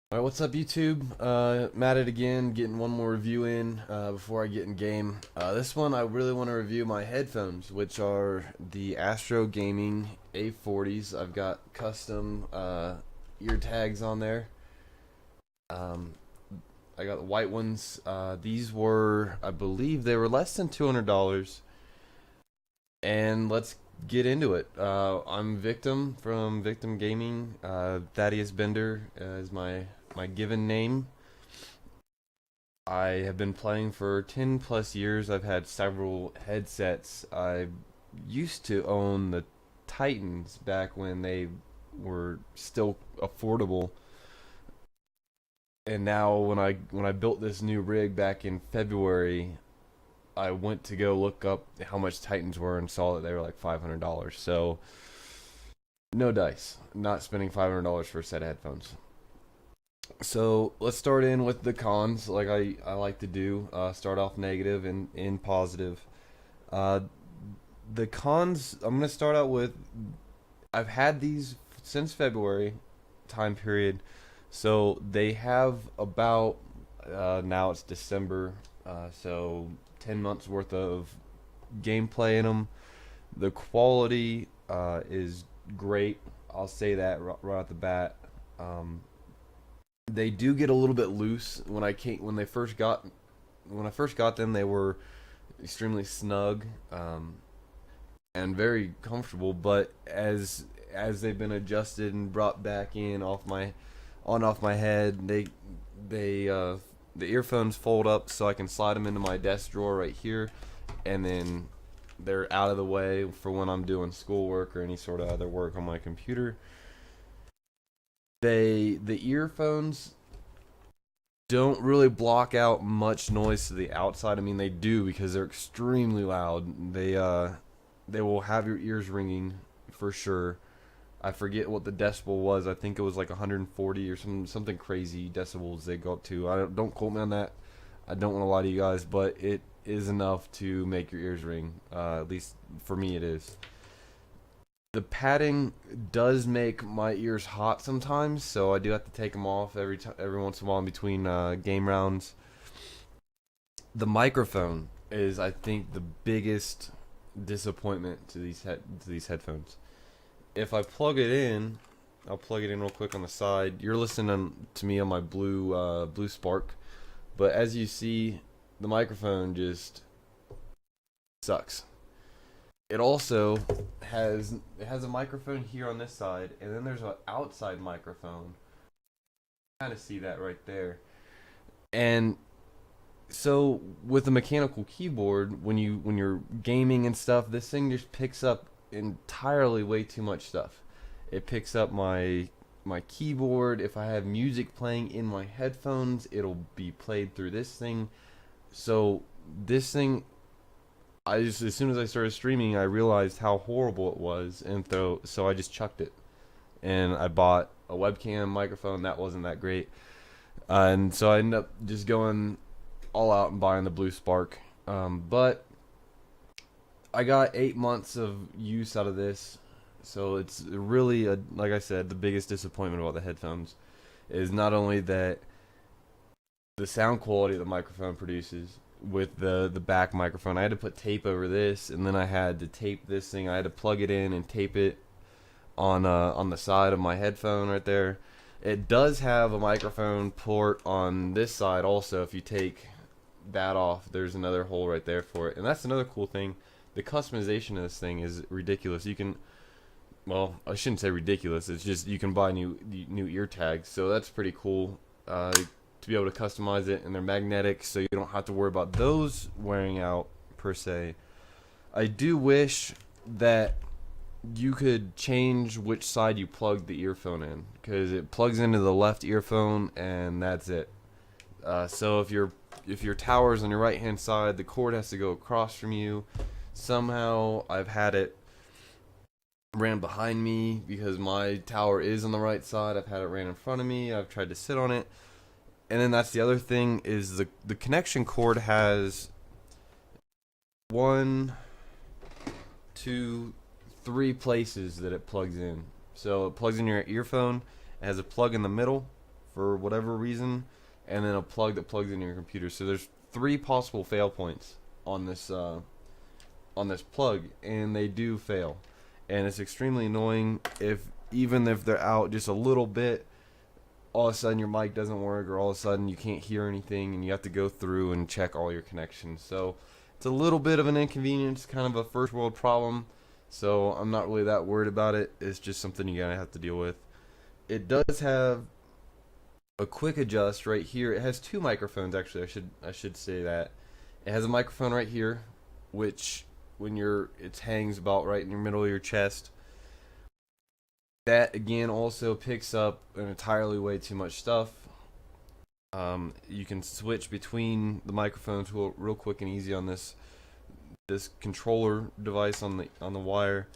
Alright, what's up YouTube? Matt it again, getting one more review in before I get in game. This one I really want to review my headphones, which are the Astro Gaming A40s. I've got custom ear tags on there. Um, I got the white ones. These were, I believe, they were less than $200. And let's get into it. I'm Victim from Victim Gaming. Thaddeus Bender is my given name. I have been playing for 10 plus years. I've had several headsets. I used to own the Titans back when they were still affordable. And now when I built this new rig back in February, I went to go look up how much Titans were and saw that they were like $500. So no dice. Not spending $500 for a set of headphones. So let's start in with the cons, like I like to do. Start off negative and in positive. Uh, the cons, I'm gonna start out with. I've had these since February time period, so they have about now it's December, so 10 months worth of gameplay in them. The quality is great. I'll say that right off the bat. They do get a little bit loose when I first got them. They were extremely snug and very comfortable. But as they've been adjusted and brought back in off my head, the earphones fold up so I can slide them into my desk drawer right here, and then they're out of the way for when I'm doing schoolwork or any sort of other work on my computer. The earphones don't really block out much noise to the outside. I mean, they do because they're extremely loud. They will have your ears ringing for sure. I forget what the decibel was. I think it was like 140 or something crazy decibels they go up to. Don't quote me on that. I don't want to lie to you guys, but it is enough to make your ears ring. At least for me, it is. The padding does make my ears hot sometimes, so I do have to take them off every once in a while in between game rounds. The microphone is, I think, the biggest disappointment to these headphones. If I plug it in, I'll plug it in real quick on the side. You're listening to me on my blue Spark, but as you see, the microphone just sucks. It also has a microphone here on this side, and then there's an outside microphone. Kind of see that right there. And so with the mechanical keyboard, when you're gaming and stuff, this thing just picks up entirely way too much stuff. It picks up my keyboard. If I have music playing in my headphones, it'll be played through this thing. So this thing, as soon as I started streaming, I realized how horrible it was, and so I just chucked it, and I bought a webcam microphone that wasn't that great, and so I ended up just going all out and buying the Blue Spark. But I got 8 months of use out of this, so it's really like I said, the biggest disappointment about the headphones is not only that the sound quality the microphone produces with the back microphone. I had to put tape over this, and then I had to tape this thing. I had to plug it in and tape it on the side of my headphone right there. It does have a microphone port on this side also. If you take that off, there's another hole right there for it. And that's another cool thing. The customization of this thing is ridiculous. You can, well, I shouldn't say ridiculous. It's just you can buy new ear tags, so that's pretty cool. To be able to customize it, and they're magnetic, so you don't have to worry about those wearing out per se. I do wish that you could change which side you plug the earphone in, because it plugs into the left earphone and that's it. So if your tower's on your right hand side, the cord has to go across from you. Somehow I've had it ran behind me because my tower is on the right side. I've had it ran in front of me. I've tried to sit on it. And then that's the other thing is the connection cord has 1, 2, 3 places that it plugs in. So it plugs in your earphone. It has a plug in the middle for whatever reason, and then a plug that plugs into your computer. So there's 3 possible fail points on this plug, and they do fail, and it's extremely annoying. Even if they're out just a little bit, all of a sudden your mic doesn't work, or all of a sudden you can't hear anything, and you have to go through and check all your connections. So it's a little bit of an inconvenience, kind of a first world problem. So I'm not really that worried about it. It's just something you're gonna have to deal with. It does have a quick adjust right here. It has 2 microphones, actually. I should say that. It has a microphone right here, which it hangs about right in the middle of your chest. That again also picks up an entirely way too much stuff. You can switch between the microphones real quick and easy on this controller device on the wire.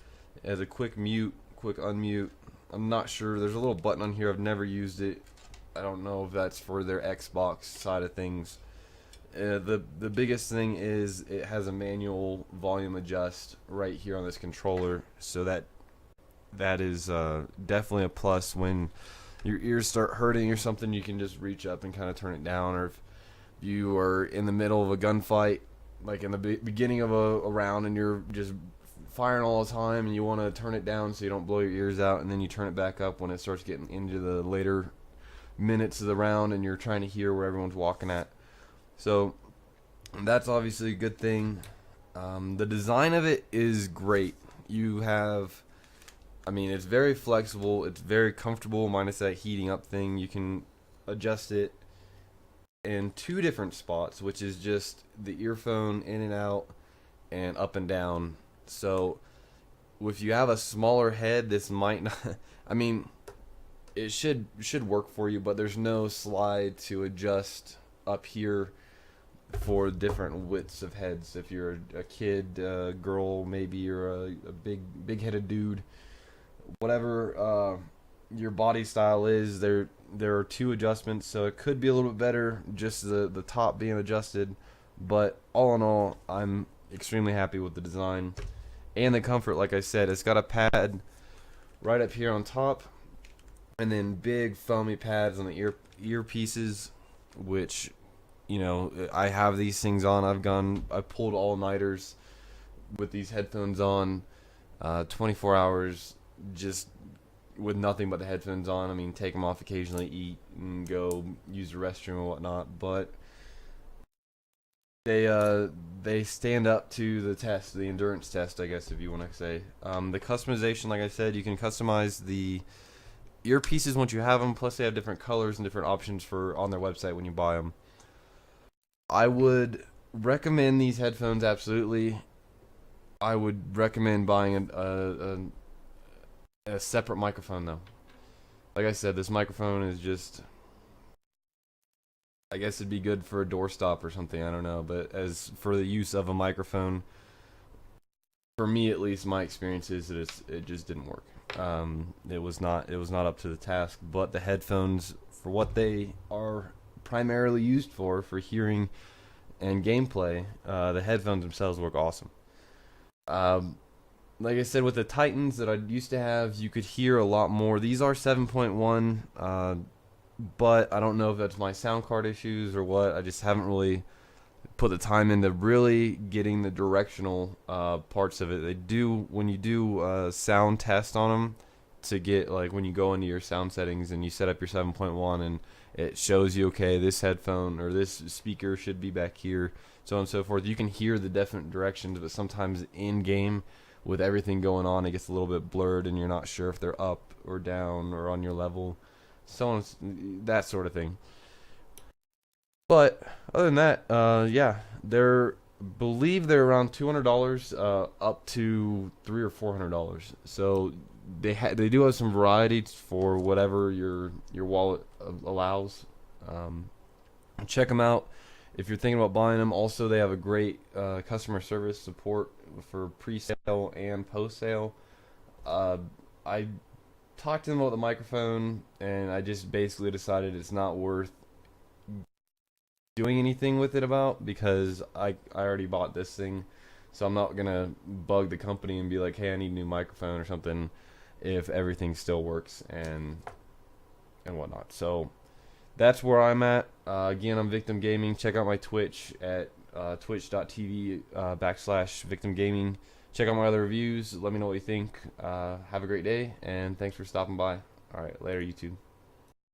It has a quick mute, quick unmute. I'm not sure. There's a little button on here. I've never used it. I don't know if that's for their Xbox side of things. The biggest thing is it has a manual volume adjust right here on this controller, so that is definitely a plus. When your ears start hurting or something, you can just reach up and kind of turn it down. Or if you are in the middle of a gunfight, like in the beginning of a round, and you're just firing all the time, and you want to turn it down so you don't blow your ears out, and then you turn it back up when it starts getting into the later minutes of the round, and you're trying to hear where everyone's walking at. So that's obviously a good thing. The design of it is great. It's very flexible. It's very comfortable, minus that heating up thing. You can adjust it in 2 different spots, which is just the earphone in and out and up and down. So if you have a smaller head, this might not it should work for you, but there's no slide to adjust up here for different widths of heads. If you're a kid, girl, maybe you're a big headed dude, whatever your body style is, there are 2 adjustments, so it could be a little bit better just the top being adjusted. But all in all, I'm extremely happy with the design and the comfort. Like I said, it's got a pad right up here on top, and then big foamy pads on the earpieces, which, I have these things on. I pulled all-nighters with these headphones on, 24 hours, just with nothing but the headphones on. Take them off occasionally, eat, and go use the restroom and whatnot. But they stand up to the test, the endurance test, I guess, if you want to say. The customization, like I said, you can customize the earpieces once you have them. Plus, they have different colors and different options on their website when you buy them. I would recommend these headphones, absolutely. I would recommend buying a separate microphone, though. Like I said, this microphone is just, I guess it'd be good for a doorstop or something, I don't know. But as for the use of a microphone, for me at least, my experience is that it just didn't work. It was not up to the task. But the headphones, for what they are primarily used for hearing and gameplay, the headphones themselves work awesome. Like I said, with the Tritons that I used to have, you could hear a lot more. These are 7.1, but I don't know if that's my sound card issues or what. I just haven't really put the time into really getting the directional parts of it. They do, when you do a sound test on them, to get, like, when you go into your sound settings and you set up your 7.1 and it shows you, okay, this headphone or this speaker should be back here, so on and so forth. You can hear the definite directions, but sometimes in game, with everything going on, it gets a little bit blurred and you're not sure if they're up or down or on your level, so on, that sort of thing. But other than that, believe they're around $200 up to $300 or $400. So they do have some variety for whatever your wallet allows. Check them out if you're thinking about buying them. Also, they have a great customer service support for pre-sale and post-sale. I talked to them about the microphone, and I just basically decided it's not worth doing anything with it because I already bought this thing, so I'm not gonna bug the company and be like, hey, I need a new microphone or something, if everything still works and whatnot. So that's where I'm at. Again, I'm Victim Gaming. Check out my Twitch at twitch.tv /Victim Gaming. Check out my other reviews. Let me know what you think. Have a great day, and thanks for stopping by. All right, later, YouTube.